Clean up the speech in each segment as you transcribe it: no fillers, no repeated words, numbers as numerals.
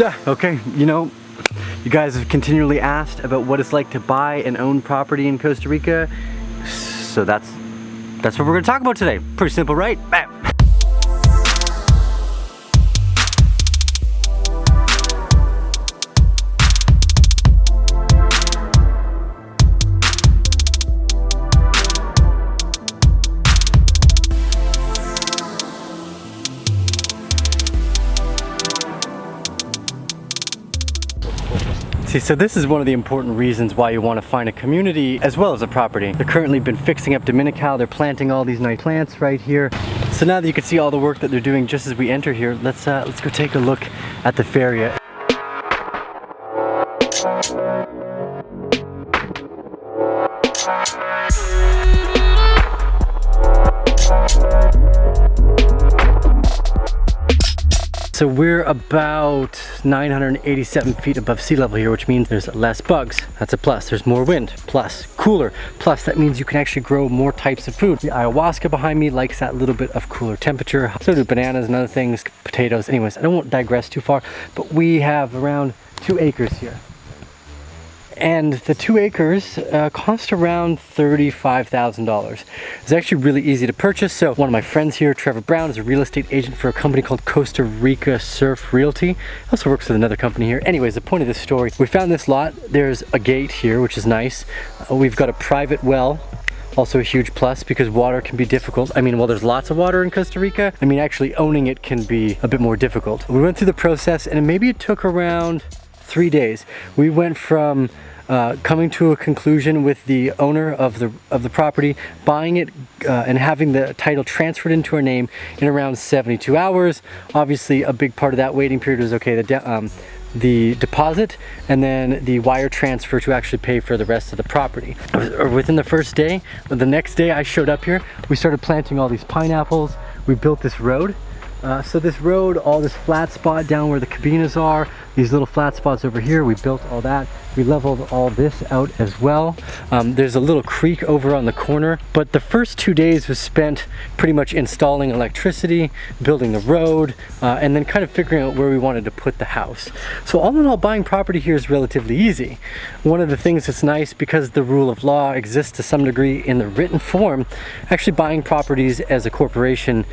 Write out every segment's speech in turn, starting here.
Okay, you know, you guys have continually asked about what it's like to buy and own property in Costa Rica, so that's what we're gonna talk about today. Pretty simple, right? Bam. See, so this is one of the important reasons why you want to find a community as well as a property. They're currently been fixing up Dominical. They're planting all these nice plants right here. So now that you can see all the work that they're doing just as we enter here, let's go take a look at the feria. So we're about 987 feet above sea level here, which means there's less bugs. That's a plus. There's more wind, plus. Cooler, plus. That means you can actually grow more types of food. The ayahuasca behind me likes that little bit of cooler temperature. So do bananas and other things, potatoes. Anyways, I don't want to digress too far, but we have around 2 acres here. And the 2 acres cost around $35,000. It's actually really easy to purchase. So one of my friends here, Trevor Brown, is a real estate agent for a company called Costa Rica Surf Realty. Also works with another company here. Anyways, the point of this story, we found this lot. There's a gate here, which is nice. We've got a private well. Also a huge plus because water can be difficult. I mean, well, there's lots of water in Costa Rica. I mean, actually owning it can be a bit more difficult. We went through the process and maybe it took around 3 days. We went from coming to a conclusion with the owner of the property, buying it and having the title transferred into our name in around 72 hours. Obviously, a big part of that waiting period was okay, the deposit and then the wire transfer to actually pay for the rest of the property. Within the first day, the next day I showed up here, we started planting all these pineapples. We built this road. So this road, all this flat spot down where the cabinas are, these little flat spots over here, we built all that. We leveled all this out as well. There's a little creek over on the corner, but the first 2 days was spent pretty much installing electricity, building the road, and then kind of figuring out where we wanted to put the house. So all in all, buying property here is relatively easy. One of the things that's nice, because the rule of law exists to some degree in the written form, actually buying properties as a corporation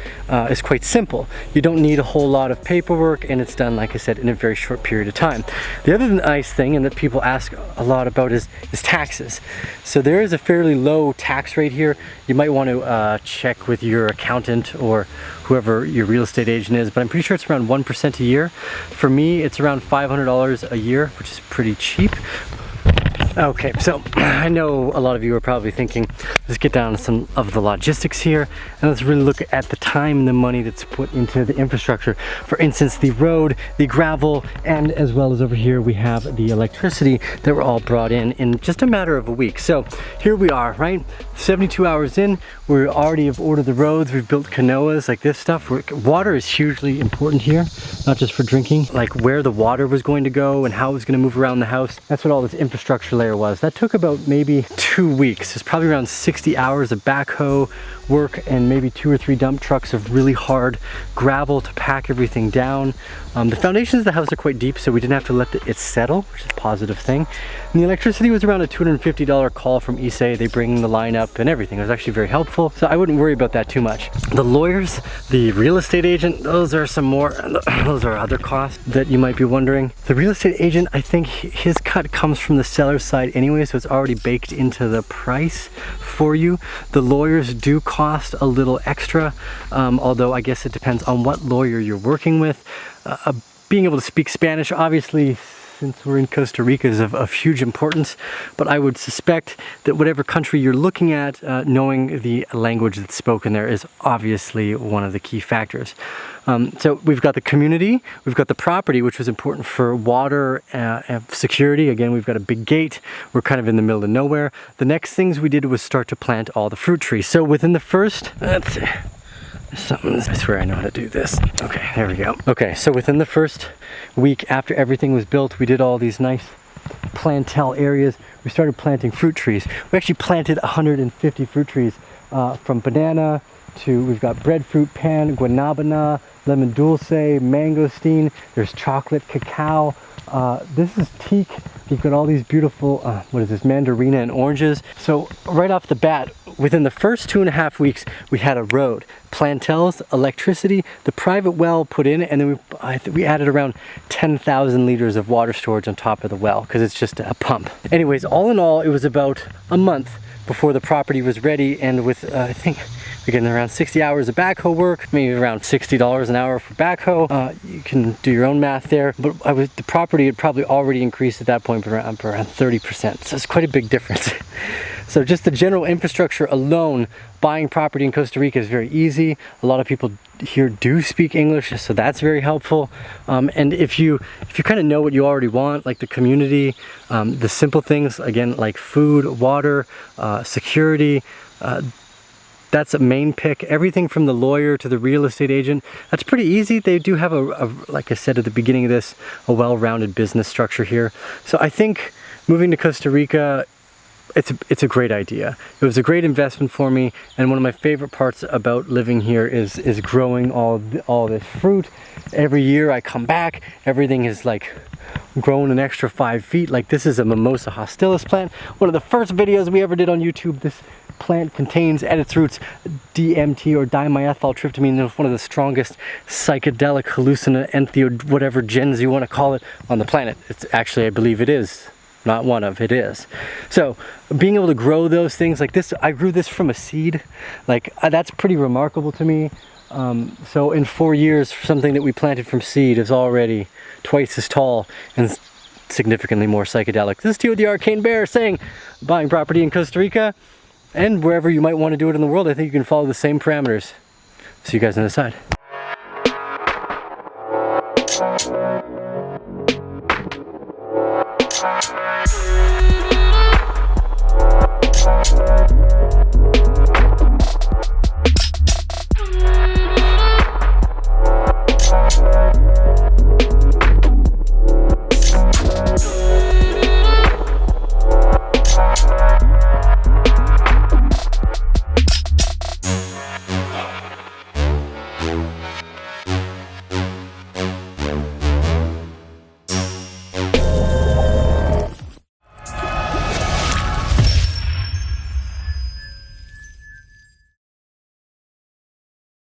is quite simple. You don't need a whole lot of paperwork, and it's done, like I said, in a very short period of time. The other nice thing, and that people ask a lot about, is taxes. So there is a fairly low tax rate here. You might want to check with your accountant or whoever your real estate agent is, but I'm pretty sure it's around 1% a year. For me, it's around $500 a year, which is pretty cheap. Okay, so I know a lot of you are probably thinking, let's get down to some of the logistics here and let's really look at the time and the money that's put into the infrastructure. For instance, the road, the gravel, and as well as over here we have the electricity that were all brought in just a matter of a week. So here we are, right? 72 hours in, we already have ordered the roads, we've built canoas, like this stuff. Water is hugely important here, not just for drinking, like where the water was going to go and how it was going to move around the house. That's what all this infrastructure layer was. That took about maybe 2 weeks. It's probably around 60 hours of backhoe work and maybe 2 or 3 dump trucks of really hard gravel to pack everything down. The foundations of the house are quite deep, so we didn't have to let it settle, which is a positive thing. And the electricity was around a $250 call from ISE. They bring the line up and everything. It was actually very helpful, so I wouldn't worry about that too much. The lawyers, the real estate agent, those are some more, those are other costs that you might be wondering. The real estate agent, I think his cut comes from the seller's side anyway, so it's already baked into the price for you. The lawyers do cost a little extra, although I guess it depends on what lawyer you're working with. Being able to speak Spanish, obviously, since we're in Costa Rica, is of huge importance, but I would suspect that whatever country you're looking at, knowing the language that's spoken there is obviously one of the key factors. So we've got the community, we've got the property, which was important for water security. Again, we've got a big gate. We're kind of in the middle of nowhere. The next things we did was start to plant all the fruit trees. So within the first, I swear I know how to do this. Okay, there we go. Okay, so within the first week after everything was built, we did all these nice plantel areas. We started planting fruit trees. We actually planted 150 fruit trees from banana we've got breadfruit pan, guanabana, lemon dulce, mangosteen. There's chocolate, cacao. This is teak. You've got all these beautiful, what is this, mandarina and oranges. So right off the bat, within the first 2.5 weeks, we had a road, plantels, electricity, the private well put in, and then we added around 10,000 liters of water storage on top of the well, because it's just a pump. Anyways, all in all, it was about a month before the property was ready, and with, I think, we're getting around 60 hours of backhoe work, maybe around $60 an hour for backhoe. You can do your own math there, but the property had probably already increased at that point around 30%. So it's quite a big difference. So just the general infrastructure alone, buying property in Costa Rica is very easy. A lot of people here do speak English, so that's very helpful. And if you kind of know what you already want, like the community, the simple things, again, like food, water, security, that's a main pick. Everything from the lawyer to the real estate agent, that's pretty easy. They do have like I said at the beginning of this, a well-rounded business structure here. So I think moving to Costa Rica, it's a great idea. It was a great investment for me, and one of my favorite parts about living here is growing all this fruit. Every year I come back, everything is like grown an extra 5 feet. Like this is a Mimosa hostilis plant. One of the first videos we ever did on YouTube. This plant contains at its roots DMT or dimethyltryptamine. It's one of the strongest psychedelic hallucinant entheo whatever gens you want to call it on the planet. It's actually, I believe it is. Not one of, it is. So being able to grow those things like this, I grew this from a seed. Like that's pretty remarkable to me. So in 4 years, something that we planted from seed is already twice as tall and significantly more psychedelic. This is Tio the Arcane Bear saying, buying property in Costa Rica and wherever you might want to do it in the world, I think you can follow the same parameters. See you guys on the side.